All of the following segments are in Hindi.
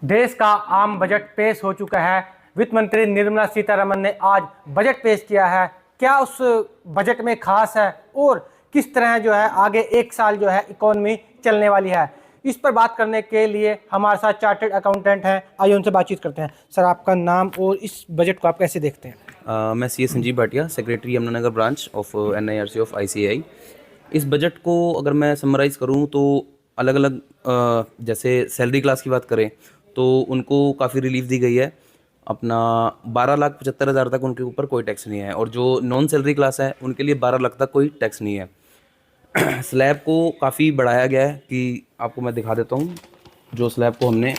देश का आम बजट पेश हो चुका है। वित्त मंत्री निर्मला सीतारमण ने आज बजट पेश किया है। क्या उस बजट में खास है और किस तरह जो है आगे एक साल जो है इकोनॉमी चलने वाली है, इस पर बात करने के लिए हमारे साथ चार्टर्ड अकाउंटेंट हैं। आइए उनसे बातचीत करते हैं। सर, आपका नाम और इस बजट को आप कैसे देखते हैं? मैं C Sanjeev Bhatia, secretary Yamunanagar branch of NIRC of ICAI। इस बजट को अगर मैं समराइज़ करूं तो अलग अलग जैसे सैलरी क्लास की बात करें तो उनको काफ़ी रिलीफ दी गई है। अपना 12,75,000 तक उनके ऊपर कोई टैक्स नहीं है, और जो नॉन सैलरी क्लास है उनके लिए 12 लाख तक कोई टैक्स नहीं है। स्लैब को काफ़ी बढ़ाया गया है कि आपको मैं दिखा देता हूँ। जो स्लैब को हमने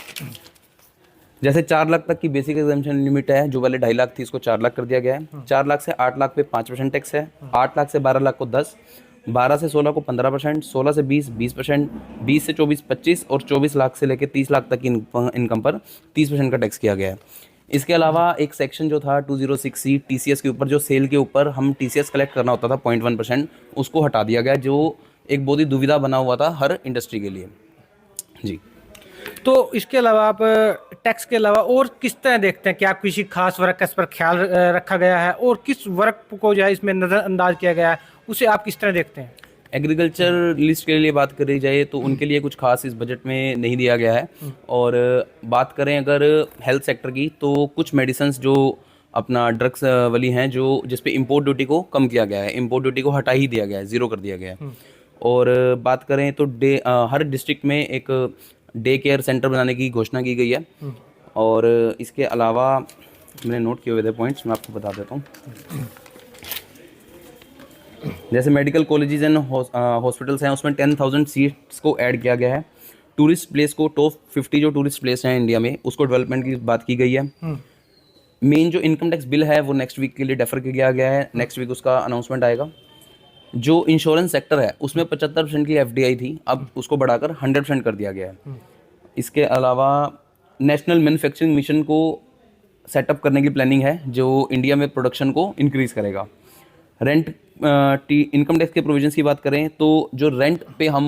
जैसे 4 लाख तक की बेसिक एग्जम्पशन लिमिट है, जो पहले 2.5 लाख थी, इसको 4 लाख कर दिया गया है। 4 लाख से 8 लाख पे 5% टैक्स है, 8 लाख से 12 लाख को 10, 12 से 16 को 15%, 16 से 20 20%, 20 से 24 25 और 24 लाख से लेकर 30 लाख तक की इनकम पर 30% का टैक्स किया गया है। इसके अलावा एक सेक्शन जो था 206C TCS के ऊपर, जो सेल के ऊपर हम TCS कलेक्ट करना होता था 0.1%, उसको हटा दिया गया, जो एक बहुत ही दुविधा बना हुआ था हर इंडस्ट्री के लिए जी। तो इसके अलावा आप टैक्स के अलावा और किस तरह देखते हैं कि आप किसी खास वर्ग का इस पर ख्याल रखा गया है और किस वर्ग को जो है इसमें नज़रअंदाज किया गया है, उसे आप किस तरह देखते हैं? एग्रीकल्चर लिस्ट के लिए बात करी जाए तो उनके लिए कुछ खास इस बजट में नहीं दिया गया है। और बात करें अगर हेल्थ सेक्टर की, तो कुछ मेडिसिन्स जो अपना ड्रग्स वाली हैं, जो जिस पे इम्पोर्ट ड्यूटी को कम किया गया है, इम्पोर्ट ड्यूटी को हटा ही दिया गया है, ज़ीरो कर दिया गया है। और बात करें तो हर डिस्ट्रिक्ट में एक डे केयर सेंटर बनाने की घोषणा की गई है। और इसके अलावा मैंने नोट किए हुए थे पॉइंट्स, मैं आपको बता देता हूँ। जैसे मेडिकल कॉलेजेस एंड हॉस्पिटल्स हैं, उसमें 10,000 सीट्स को ऐड किया गया है। टूरिस्ट प्लेस को टॉप 50 जो टूरिस्ट प्लेस हैं इंडिया में, उसको डेवलपमेंट की बात की गई है। मेन जो इनकम टैक्स बिल है वो नेक्स्ट वीक के लिए डेफर किया गया है, नेक्स्ट वीक उसका अनाउंसमेंट आएगा। जो इंश्योरेंस सेक्टर है उसमें 75% की FDI थी, अब उसको बढ़ाकर 100% कर दिया गया है। इसके अलावा नेशनल मैन्युफैक्चरिंग मिशन को सेटअप करने की प्लानिंग है, जो इंडिया में प्रोडक्शन को इंक्रीज़ करेगा। रेंट इनकम टैक्स के प्रोविजंस की बात करें तो जो रेंट पे हम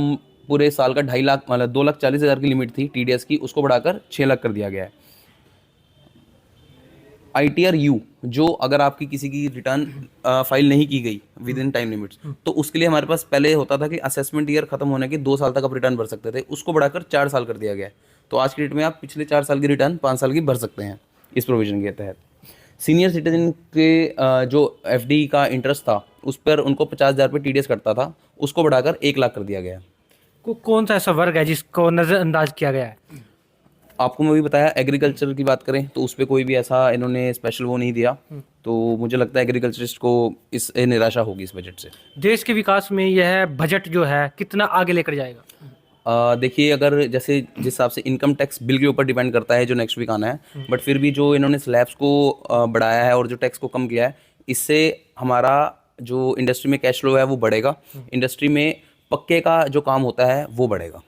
पूरे साल का 2.5 लाख मतलब 2,40,000 की लिमिट थी TDS की, उसको बढ़ाकर 6 लाख कर दिया गया है। ITR-U, जो अगर आपकी किसी की रिटर्न फाइल नहीं की गई विद इन टाइम लिमिट्स, तो उसके लिए हमारे पास पहले होता था कि असेसमेंट ईयर खत्म होने के 2 साल तक आप रिटर्न भर सकते थे, उसको बढ़ाकर 4 साल कर दिया गया है। तो आज की डेट में आप पिछले 4 साल की रिटर्न 5 साल की भर सकते हैं इस प्रोविजन के तहत। सीनियर सिटीजन के जो FD का इंटरेस्ट था उस पर उनको 50,000 पे TDS कटता था, उसको बढ़ाकर 1 लाख कर दिया गया। कौन सा ऐसा वर्ग है जिसको नज़रअंदाज किया गया है? आपको मैं भी बताया, एग्रीकल्चर की बात करें तो उस पर कोई भी ऐसा इन्होंने स्पेशल वो नहीं दिया, तो मुझे लगता है एग्रीकल्चरिस्ट को इस निराशा होगी इस बजट से। देश के विकास में यह बजट जो है कितना आगे लेकर जाएगा? देखिए, अगर जैसे जिस हिसाब से इनकम टैक्स बिल के ऊपर डिपेंड करता है जो नेक्स्ट वीक आना है, बट फिर भी जो इन्होंने स्लैब्स को बढ़ाया है और जो टैक्स को कम किया है, इससे हमारा जो इंडस्ट्री में कैश फ्लो है वो बढ़ेगा, इंडस्ट्री में पक्के का जो काम होता है वो बढ़ेगा।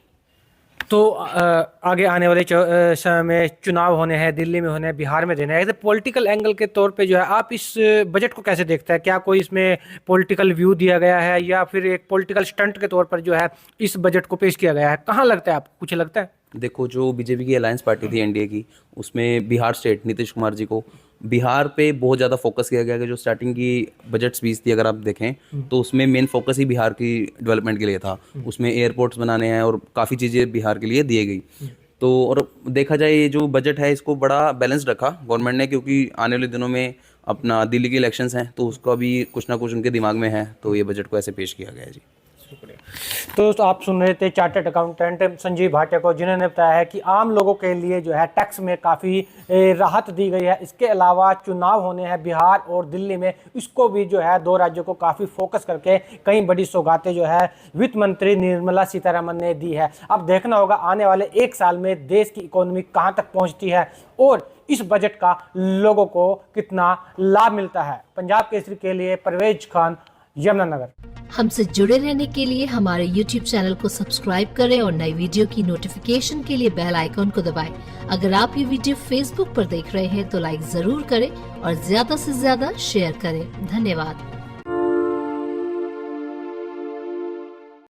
तो आगे आने वाले समय में चुनाव होने हैं, दिल्ली में होने हैं, बिहार में देने हैं, ऐसे पॉलिटिकल एंगल के तौर पे जो है आप इस बजट को कैसे देखते हैं? क्या कोई इसमें पॉलिटिकल व्यू दिया गया है या फिर एक पॉलिटिकल स्टंट के तौर पर जो है इस बजट को पेश किया गया है? कहाँ लगता है आपको, कुछ लगता है? देखो, जो BJP की अलायंस पार्टी थी NDA की, उसमें बिहार स्टेट नीतीश कुमार जी को बिहार पे बहुत ज़्यादा फोकस किया गया कि जो स्टार्टिंग की बजट स्पीच थी अगर आप देखें तो उसमें मेन फोकस ही बिहार की डेवलपमेंट के लिए था। उसमें एयरपोर्ट्स बनाने हैं और काफ़ी चीज़ें बिहार के लिए दी गई। तो और देखा जाए ये जो बजट है इसको बड़ा बैलेंस रखा गवर्नमेंट ने, क्योंकि आने वाले दिनों में अपना दिल्ली के इलेक्शंस हैं तो उसका भी कुछ ना कुछ उनके दिमाग में है, तो ये बजट को ऐसे पेश किया गया है जी। तो आप सुन रहे थे चार्टर्ड अकाउंटेंट संजीव भाटिया को, जिन्होंने बताया है कि आम लोगों के लिए जो है टैक्स में काफ़ी राहत दी गई है। इसके अलावा चुनाव होने हैं बिहार और दिल्ली में, इसको भी जो है 2 राज्यों को काफ़ी फोकस करके कई बड़ी सौगातें जो है वित्त मंत्री निर्मला सीतारमण ने दी है। अब देखना होगा आने वाले 1 साल में देश की इकोनॉमी कहाँ तक पहुँचती है और इस बजट का लोगों को कितना लाभ मिलता है। पंजाब केसरी के लिए परवेज खान, यमुनानगर। हमसे जुड़े रहने के लिए हमारे YouTube चैनल को सब्सक्राइब करें और नई वीडियो की नोटिफिकेशन के लिए बेल आइकॉन को दबाएं। अगर आप ये वीडियो Facebook पर देख रहे हैं तो लाइक जरूर करें और ज्यादा से ज्यादा शेयर करें। धन्यवाद।